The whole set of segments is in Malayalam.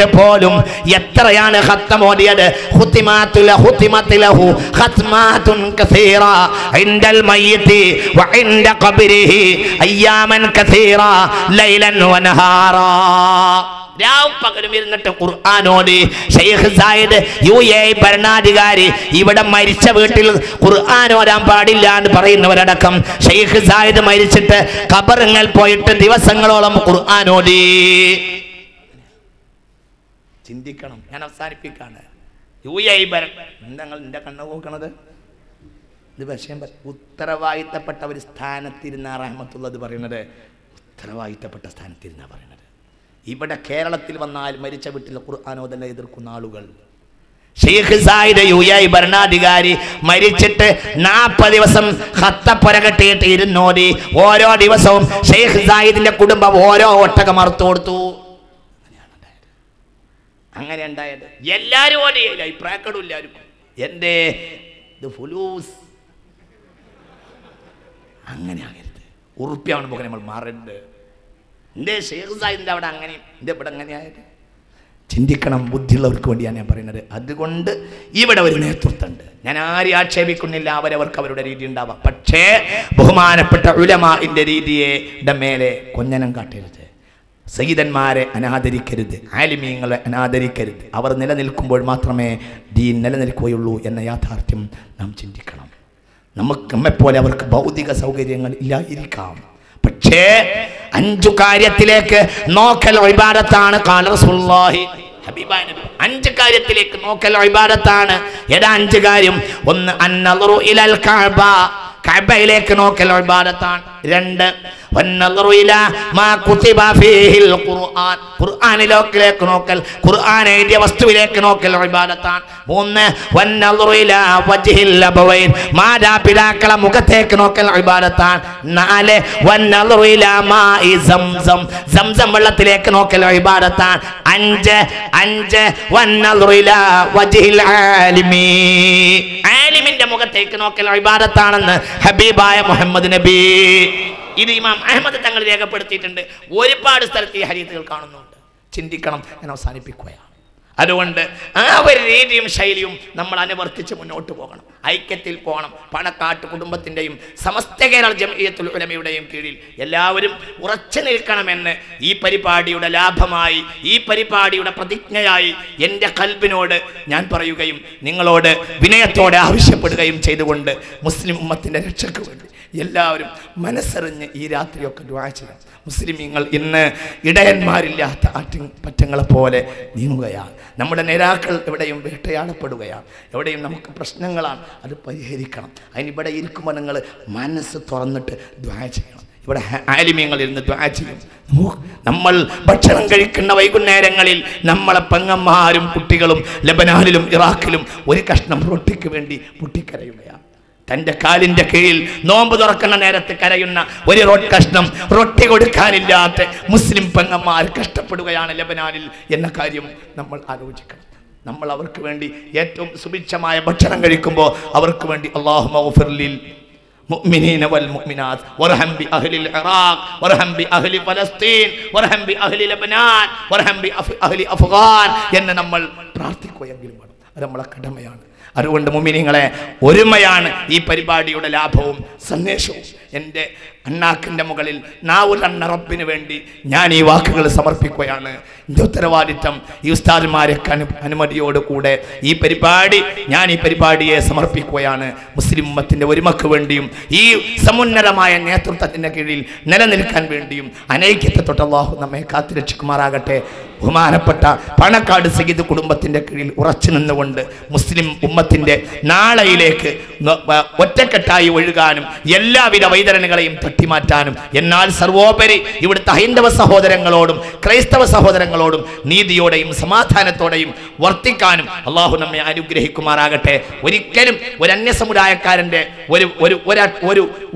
മരിച്ചിട്ട് പോലും എത്രയാണ് ഖത്മ ഓതിയത്? ഖുതിമത്തുലഹു ഖത്മാതുൻ കസീറ ഇൻദൽ മയ്യിതി വഇൻദ ഖബ്രിഹി അയ്യാമൻ കസീറ ലൈലൻ വനഹാറാ. രാവും പകലും ഇരുന്നിട്ട് ഖുർആൻ ഓതി. ഷെയ്ഖ് സായിദ് UAE ഭരണാധികാരി ഇവിടെ മരിച്ച വീട്ടിൽ ഖുർആൻ ഓതാൻ പാടില്ല എന്ന് പറയുന്നവരടക്കം ഷെയ്ഖ് സായിദ് മരിച്ചിട്ട് ഖബറിൽ പോയിട്ട് ദിവസങ്ങളോളം ഖുർആൻ ഓതി. ചിന്തിക്കണം. ഞാൻ അവസാനിപ്പിക്കാണ്. UAE നിങ്ങൾ എന്റെ കണ്ണു നോക്കണത് ഇത് വിഷയം. ഉത്തരവാദിത്തപ്പെട്ട ഒരു സ്ഥാനത്തിരുന്ന റഹ്മത്തുള്ളത് പറയുന്നത് ഉത്തരവാദിത്തപ്പെട്ട സ്ഥാനത്തിരുന്ന പറയുന്നത്. ഇവിടെ കേരളത്തിൽ വന്നാൽ മരിച്ച വീട്ടിൽ ഖുർആൻ ഓതന്നെ എതിർക്കുന്ന ആളുകൾ. ഷെയ്ഖ് സായിദ് UAE ഭരണാധികാരി മരിച്ചിട്ട് 40 ദിവസം ഖത്തപ്പുര കെട്ടിയിട്ട് ഇരുന്നോതി. ഓരോ ദിവസവും ഷെയ്ഖ് സായിദിന്റെ കുടുംബം ഓരോ ഒട്ടകം അറുത്തു കൊടുത്തു. അങ്ങനെ ഉണ്ടായത്. എല്ലാവരും ഓടിയില്ല, അഭിപ്രായക്കാരും എന്റെ ഇത് ഫുലൂസ് അങ്ങനെ ആകരുത്. ഉറുപ്പ്യാണ് പോകെ നമ്മൾ മാറരുത്. എൻ്റെ ഷെയ്ഖ് സായിദിൻ്റെ അവിടെ അങ്ങനെ എൻ്റെ ഇവിടെ അങ്ങനെയായത്. ചിന്തിക്കണം. ബുദ്ധിയുള്ളവർക്ക് വേണ്ടിയാണ് ഞാൻ പറയുന്നത്. അതുകൊണ്ട് ഇവിടെ ഒരു നേതൃത്വമുണ്ട്. ഞാൻ ആരെയും ആക്ഷേപിക്കുന്നില്ല. അവരവർക്ക് അവരുടെ രീതി ഉണ്ടാവാം. പക്ഷേ ബഹുമാനപ്പെട്ട ഉലമാഇന്റെ രീതിയുടെ മേലെ കൊഞ്ഞനം കാട്ടരുത്. സയ്യിദന്മാരെ അനാദരിക്കരുത്. ആലിമീങ്ങളെ അനാദരിക്കരുത്. അവർ നിലനിൽക്കുമ്പോൾ മാത്രമേ ദീൻ നിലനിൽക്കുകയുള്ളൂ എന്ന യാഥാർത്ഥ്യം നാം ചിന്തിക്കണം. നമ്മെപ്പോലെ അവർക്ക് ഭൗതിക സൗകര്യങ്ങൾ ഇല്ലായിരിക്കാം. പക്ഷേ 5 കാര്യത്തിലേക്ക് നോക്കൽ ഇബാദത്താണ്. ഖാല റസൂലുള്ളാഹി ഹബീബായ നബി 5 കാര്യത്തിലേക്ക് നോക്കൽ ഇബാദത്താണ്. ഏതാ 5 കാര്യം? 1 അന്നളറു ഇലൽ കഅബ, കഅബയിലേക്ക് നോക്കൽ ഇബാദത്താണ്. 2 വന്നളറു ഇലാ മാ കുതിബ ഫീഹിൽ ഖുർആൻ, ഖുർആനിലേക്ക് നോക്കൽ, ഖുർആൻ എഴുതിയ വസ്തുവിലേക്ക് നോക്കൽ ഇബാദത്താണ്. 3 വന്നളറു ഇലാ വജ്ഹിൽ അബവൈൻ, മാതാപിതാക്കളെ മുഖത്തേക്ക് നോക്കൽ ഇബാദത്താണ്. 4 വന്നളറു ഇലാ മാഇ സംസം, സംസം വെള്ളത്തിലേക്ക് നോക്കൽ ഇബാദത്താണ്. 5 വന്നളറു ഇലാ വജ്ഹിൽ ആലിമി, ആലിമിന്റെ മുഖത്തേക്ക് നോക്കൽ ഇബാദത്താണെന്ന് ഹബീബായ മുഹമ്മദ് നബി. ഇത് ഇമാം അഹ്മദ് തങ്ങൾ രേഖപ്പെടുത്തിയിട്ടുണ്ട്. ഒരുപാട് സ്ഥലത്ത് ഈ ഹദീസുകൾ കാണുന്നുണ്ട്. ചിന്തിക്കണം. ഞാൻ അവസാനിപ്പിക്കുകയാണ്. അതുകൊണ്ട് ആ ഒരു രീതിയും ശൈലിയും നമ്മൾ അനുവർത്തിച്ച് മുന്നോട്ട് പോകണം. ഐക്യത്തിൽ പോകണം. പണക്കാട്ട് കുടുംബത്തിൻ്റെയും സമസ്ത കേരള ജംഇയ്യത്തുൽ ഉലമയുടെയും കീഴിൽ എല്ലാവരും ഉറച്ചു നിൽക്കണമെന്ന് ഈ പരിപാടിയുടെ ലാഭമായി, ഈ പരിപാടിയുടെ പ്രതിജ്ഞയായി എൻ്റെ ഖൽബിനോട് ഞാൻ പറയുകയും നിങ്ങളോട് വിനയത്തോടെ ആവശ്യപ്പെടുകയും ചെയ്തുകൊണ്ട് മുസ്ലിം ഉമ്മത്തിൻ്റെ രക്ഷയ്ക്ക് വേണ്ടി എല്ലാവരും മനസ്സറിഞ്ഞ് ഈ രാത്രിയൊക്കെ ദുആ ചെയ്യണം. മുസ്ലിമീങ്ങൾ ഇന്ന് ഇടയന്മാരില്ലാത്ത പറ്റങ്ങളെ പോലെ നീങ്ങുകയാണ്. നമ്മുടെ നേതാക്കൾ എവിടെയും വേട്ടയാടപ്പെടുകയാണ്. എവിടെയും നമുക്ക് പ്രശ്നങ്ങളാണ്. അത് പരിഹരിക്കണം. അതിനിവിടെ ഇരിക്കുമ്പോൾ നിങ്ങൾ മനസ്സ് തുറന്നിട്ട് ദുആ ചെയ്യണം. ഇവിടെ ആലിമീങ്ങൾ ഇരുന്ന് ദുആ ചെയ്യും. നമ്മൾ ഭക്ഷണം കഴിക്കുന്ന വൈകുന്നേരങ്ങളിൽ നമ്മളെ പെങ്ങന്മാരും കുട്ടികളും ലബനാനിലും ഇറാഖിലും ഒരു കഷ്ണം റൊട്ടിക്ക് വേണ്ടി പൊട്ടിക്കരയുകയാണ്. തൻ്റെ കാലിൻ്റെ കീഴിൽ നോമ്പ് തുറക്കുന്ന നേരത്ത് കരയുന്ന ഒരു കഷ്ണം റൊട്ടി കൊടുക്കാനില്ലാത്ത മുസ്ലിം പെങ്ങന്മാർ കഷ്ടപ്പെടുകയാണ് ലബനാനിൽ എന്ന കാര്യം നമ്മൾ ആലോചിക്കണം. നമ്മൾ അവർക്ക് വേണ്ടി ഏറ്റവും സുഭിക്ഷമായ ഭക്ഷണം കഴിക്കുമ്പോൾ അവർക്ക് വേണ്ടി അല്ലാഹുമ്മ ഗഫിർ ലിൽ മുഅ്മിനീന വൽ മുഅ്മിനാത്ത് വർഹം ബി അഹ്ലിൽ ഇറാഖ് വർഹം ബി അഹ്ലി ഫലസ്തീൻ വർഹം ബി അഹ്ലി ലബനാൻ വർഹം ബി അഹ്ലി അഫ്ഗാൻ എന്ന് നമ്മൾ പ്രാർത്ഥിക്കുകയെങ്കിലും വേണം. അത് നമ്മളെ കടമയാണ്. അതുകൊണ്ട് മുഅ്മിനീങ്ങളെ, ഒരുമയാണ് ഈ പരിപാടിയുടെ ലാഭവും സന്ദേശവും. എൻ്റെ അണ്ണാക്കിൻ്റെ മുകളിൽ നാവുലണ്ണ റബ്ബിന് വേണ്ടി ഞാൻ ഈ വാക്കുകൾ സമർപ്പിക്കുകയാണ്. എൻ്റെ ഉത്തരവാദിത്തം ഈ ഉസ്താദുമാരൊക്കെ അനുമതിയോടുകൂടെ ഈ പരിപാടിയെ സമർപ്പിക്കുകയാണ്. മുസ്ലിം ഉമ്മത്തിൻ്റെ ഒരുമക്ക് വേണ്ടിയും ഈ സമുന്നതമായ നേതൃത്വത്തിൻ്റെ കീഴിൽ നിലനിൽക്കാൻ വേണ്ടിയും അനൈക്യത്തെ തൊട്ട് അല്ലാഹു നമ്മെ കാത്തുരക്ഷിക്കുമാറാകട്ടെ. ബഹുമാനപ്പെട്ട പണക്കാട് സയ്യിദ് കുടുംബത്തിൻ്റെ കീഴിൽ ഉറച്ചു നിന്നുകൊണ്ട് മുസ്ലിം ഉമ്മത്തിൻ്റെ നാളെയിലേക്ക് ഒറ്റക്കെട്ടായി ഒഴുകാനും എല്ലാവിധ വൈതരണികളെയും തട്ടിമാറ്റാനും, എന്നാൽ സർവോപരി ഇവിടുത്തെ ഹൈന്ദവ സഹോദരങ്ങളോടും ക്രൈസ്തവ സഹോദരങ്ങളോടും നീതിയോടെയും സമാധാനത്തോടെയും വർത്തിക്കാനും അള്ളാഹു നമ്മെ അനുഗ്രഹിക്കുമാറാകട്ടെ. ഒരിക്കലും ഒരു അന്യസമുദായക്കാരൻ്റെ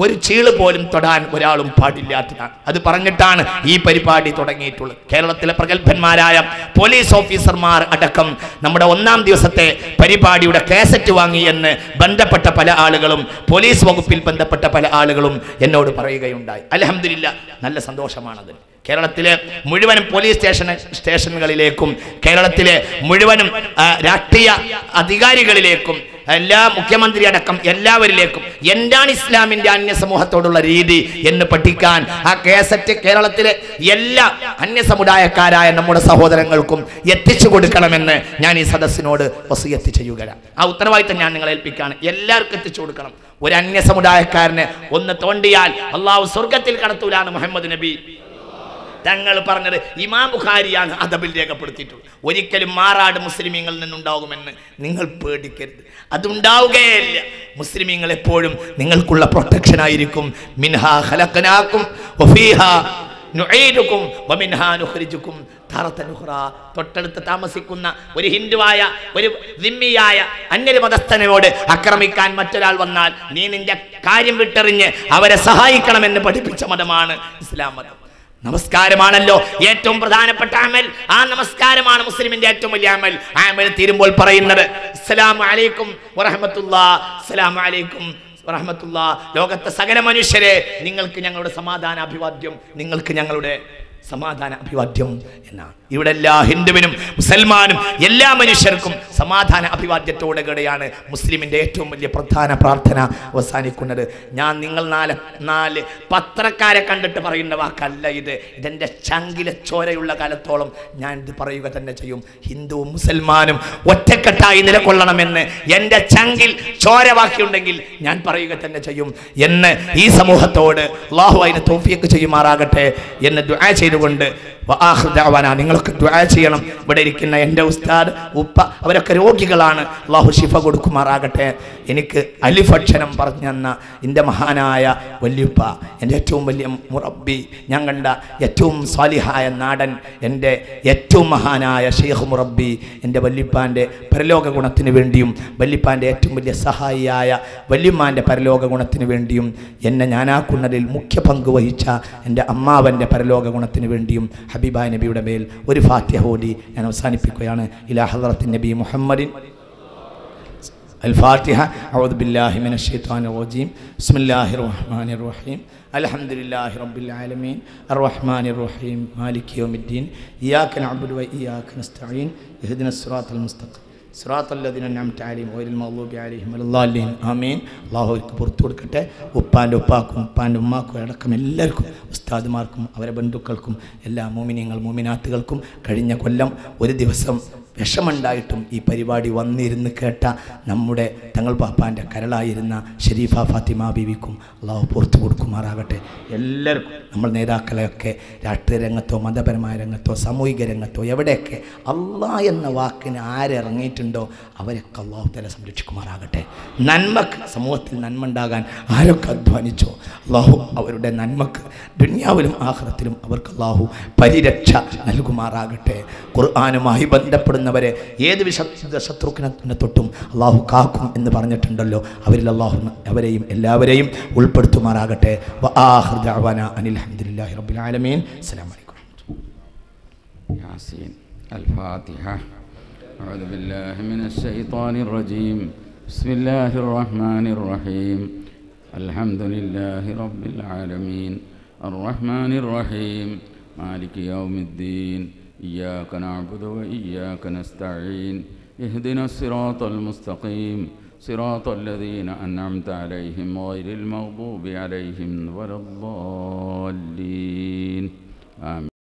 ഒരു ചീള് പോലും തൊടാൻ ഒരാളും പാടില്ലാത്തതാണ്. അത് പറഞ്ഞിട്ടാണ് ഈ പരിപാടി തുടങ്ങിയിട്ടുള്ളത്. കേരളത്തിലെ പ്രഗത്ഭന്മാരായ പോലീസ് ഓഫീസർമാർ അടക്കം നമ്മുടെ 1-ാം ദിവസത്തെ പരിപാടിയുടെ കാസറ്റ് വാങ്ങി എന്ന് ബന്ധപ്പെട്ട പല ആളുകളും, പോലീസ് വകുപ്പിൽ ബന്ധപ്പെട്ട പല ആളുകളും എന്നോട് പറയുകയുണ്ടായി. അൽഹംദുലില്ലാഹ്, നല്ല സന്തോഷമാണത്. കേരളത്തിലെ മുഴുവനും പോലീസ് സ്റ്റേഷനുകളിലേക്കും കേരളത്തിലെ മുഴുവനും രാഷ്ട്രീയ അധികാരികളിലേക്കും എല്ലാ മുഖ്യമന്ത്രി അടക്കം എല്ലാവരിലേക്കും എന്താണ് ഇസ്ലാമിൻ്റെ അന്യ സമൂഹത്തോടുള്ള രീതി എന്ന് പഠിക്കാൻ ആ കേസറ്റ് കേരളത്തിലെ എല്ലാ അന്യ സമുദായക്കാരായ നമ്മുടെ സഹോദരങ്ങൾക്കും എത്തിച്ചു കൊടുക്കണമെന്ന് ഞാൻ ഈ സദസ്സിനോട് വസിയത്ത് ചെയ്യുകയാണ്. ആ ഉത്തരവാദിത്തം ഞാൻ നിങ്ങളെ ഏൽപ്പിക്കുകയാണ്. എല്ലാവർക്കും എത്തിച്ചു കൊടുക്കണം. ഒരു അന്യ സമുദായക്കാരനെ ഒന്ന് തോണ്ടിയാൽ അള്ളാഹു സ്വർഗത്തിൽ കടത്തൂലാണ് മുഹമ്മദ് നബി തങ്ങൾ പറഞ്ഞത്. ഇമാം ബുഖാരിയാണ് അദബിൽ രേഖപ്പെടുത്തിയിട്ടുള്ളത്. ഒരിക്കലും മാറാട് മുസ്ലിമീങ്ങളിൽ നിന്നുണ്ടാകുമെന്ന് നിങ്ങൾ പേടിക്കരുത്. അതുണ്ടാവുകയില്ല. മുസ്ലിമീങ്ങൾ എപ്പോഴും നിങ്ങൾക്കുള്ള പ്രൊട്ടക്ഷൻ ആയിരിക്കും. മിൻഹാ ഖലഖനാകും വഫീഹാ നുഈദുകും വമിൻഹാ നുഖ്രിജുകും തറതൻ ഉഖ്റാ. തൊട്ടടുത്ത് താമസിക്കുന്ന ഒരു ഹിന്ദുവായ ഒരു ദിമ്മിയായ അന്യ മതസ്ഥനോട് ആക്രമിക്കാൻ മറ്റൊരാൾ വന്നാൽ നീ നിന്റെ കാര്യം വിട്ടെറിഞ്ഞ് അവരെ സഹായിക്കണമെന്ന് പഠിപ്പിച്ച മതമാണ് ഇസ്ലാം മതം. നമസ്കാരമാണല്ലോ ഏറ്റവും പ്രധാനപ്പെട്ട അമൽ. ആ നമസ്കാരമാണ് മുസ്ലിമിന്റെ ഏറ്റവും വലിയ അമൽ. ആ അമൽ തീരുമ്പോൾ പറയുന്നത് അസ്സലാമു അലൈക്കും വറഹ്മത്തുള്ളാഹി, അസ്സലാമു അലൈക്കും വറഹ്മത്തുള്ളാഹി. ലോകത്തെ സകല മനുഷ്യരെ നിങ്ങൾക്ക് ഞങ്ങളുടെ സമാധാന അഭിവാദ്യം, നിങ്ങൾക്ക് ഞങ്ങളുടെ സമാധാന അഭിവാദ്യം എന്നാണ്. ഇവിടെ എല്ലാ ഹിന്ദുവിനും മുസൽമാനും എല്ലാ മനുഷ്യർക്കും സമാധാന അഭിവാദ്യത്തോടെ കൂടെയാണ് മുസ്ലിമിൻ്റെ ഏറ്റവും വലിയ പ്രധാന പ്രാർത്ഥന അവസാനിക്കുന്നത്. ഞാൻ നിങ്ങൾ നാല് പത്രക്കാരെ കണ്ടിട്ട് പറയുന്ന വാക്കല്ല ഇത്. ഇതെൻ്റെ ചങ്കിലെ ചോരയുള്ള കാലത്തോളം ഞാൻ ഇത് പറയുക തന്നെ ചെയ്യും. ഹിന്ദുവും മുസൽമാനും ഒറ്റക്കെട്ടായി നിലകൊള്ളണമെന്ന് എൻ്റെ ചങ്കിൽ ചോര ബാക്കിയുണ്ടെങ്കിൽ ഞാൻ പറയുക തന്നെ ചെയ്യും എന്ന് ഈ സമൂഹത്തോട് അല്ലാഹു അതിന് തൗഫീഖ് ചെയ്യുമാറാകട്ടെ എന്ന് ദുആ ചെയ്തുകൊണ്ട് നിങ്ങളൊക്കെ ദുആ ചെയ്യണം. ഇവിടെ ഇരിക്കുന്ന എൻ്റെ ഉസ്താദ് ഉപ്പ അവരൊക്കെ രോഗികളാണ്. അല്ലാഹു ശിഫ കൊടുക്കുമാറാകട്ടെ. എനിക്ക് അലിഫക്ഷരം പറഞ്ഞു തന്ന എൻ്റെ മഹാനായ വല്യുപ്പ, എൻ്റെ ഏറ്റവും വലിയ മുറബ്ബി, ഞാൻ കണ്ട ഏറ്റവും സ്വാലിഹായ നാടൻ, എൻ്റെ ഏറ്റവും മഹാനായ ഷെയ്ഖ് മുറബ്ബി, എൻ്റെ വല്യുപ്പാൻ്റെ പരലോക ഗുണത്തിന് വേണ്ടിയും വല്യുപ്പാൻ്റെ ഏറ്റവും വലിയ സഹായിയായ വല്യുമ്മാൻ്റെ പരലോക ഗുണത്തിന് വേണ്ടിയും എന്നെ ഞാനാക്കുന്നതിൽ മുഖ്യ പങ്ക് വഹിച്ച എൻ്റെ അമ്മാവൻ്റെ പരലോക ഗുണത്തിന് വേണ്ടിയും ഹബീബായ നബിയുടെ മേൽ ഒരു ഫാത്തിഹ ഓതി ഞാൻ അവസാനിപ്പിക്കുകയാണ്. ഇലാ ഹദ്റത്തിൻ നബി മുഹമ്മദിൻ الفاتحة. أعوذ بالله من الشيطان الرجيم. بسم الله الرحمن الرحيم. الحمد لله رب العالمين الرحمن الرحيم مالك يوم الدين إياك نعبد وإياك نستعين اهدنا الصراط المستقيم صراط الذين أنعمت عليهم غير المغضوب عليهم ولا الضالين آمين. അല്ലാഹുവിற்கு പുറത്തു കൊടുക്കട്ടെ. ഉപ്പാൻ്റെ ഉപ്പാക്കും ഉപ്പാൻ്റെ ഉമ്മാക്കും അടക്കം എല്ലാവർക്കും, ഉസ്താദുമാർക്കും അവരെ ബന്ധുക്കൾക്കും എല്ലാ മോമിനിയങ്ങൾ മോമിനാത്തുകൾക്കും കഴിഞ്ഞ കൊല്ലം ഒരു ദിവസം വിഷമുണ്ടായിട്ടും ഈ പരിപാടി വന്നിരുന്ന് കേട്ട നമ്മുടെ തങ്ങൾ പാപ്പാൻ്റെ കരളായിരുന്ന ഷെരീഫ ഫാത്തിമ ബീവിക്കും അള്ളാഹു പുറത്തു കൊടുക്കുമാറാകട്ടെ. എല്ലാവർക്കും നമ്മൾ നേതാക്കളെയൊക്കെ രാഷ്ട്രീയ രംഗത്തോ മതപരമായ രംഗത്തോ സാമൂഹിക രംഗത്തോ എവിടെയൊക്കെ അള്ളാഹ് എന്ന വാക്കിന് ആരിറങ്ങിയിട്ടുണ്ടോ അവരൊക്കെ അള്ളാഹു തആല സംരക്ഷിക്കുമാറാകട്ടെ. നന്മക്ക് സമൂഹത്തിൽ നന്മ ഉണ്ടാകാൻ ആരൊക്കെ അധ്വാനിച്ചോ അള്ളാഹു അവരുടെ നന്മക്ക് ദുനിയാവിലും ആഖിറത്തിലും അവർക്ക് അള്ളാഹു പരിരക്ഷ നൽകുമാറാകട്ടെ. ഖുർആനുമായി ബന്ധപ്പെടുന്നവരെ ഏത് ശത്രുക്കിനെ തൊട്ടും അള്ളാഹു കാക്കും എന്ന് പറഞ്ഞിട്ടുണ്ടല്ലോ. അവരിൽ അള്ളാഹു അവരെയും എല്ലാവരെയും ഉൾപ്പെടുത്തുമാറാകട്ടെ. വആഖിറു ദഅവാനാ അനിൽ ഹംദുലില്ലാഹി റബ്ബിൽ ആലമീൻ. അസ്സലാമു അലൈക്കും. യാസീൻ അൽ-ഫാത്തിഹ. അഊദു ബില്ലാഹി മിനശ് ശൈത്വാനിർ റജീം. ബിസ്മില്ലാഹിർ റഹ്മാനിർ റഹീം. അൽഹംദുലില്ലാഹി റബ്ബിൽ ആലമീൻ അർറഹ്മാനിർ റഹീം മാലികി യൗമിദ്ദീൻ إياك نعبد وإياك نستعين اهدنا الصراط المستقيم صراط الذين أنعمت عليهم غير المغضوب عليهم ولا الضالين آمين.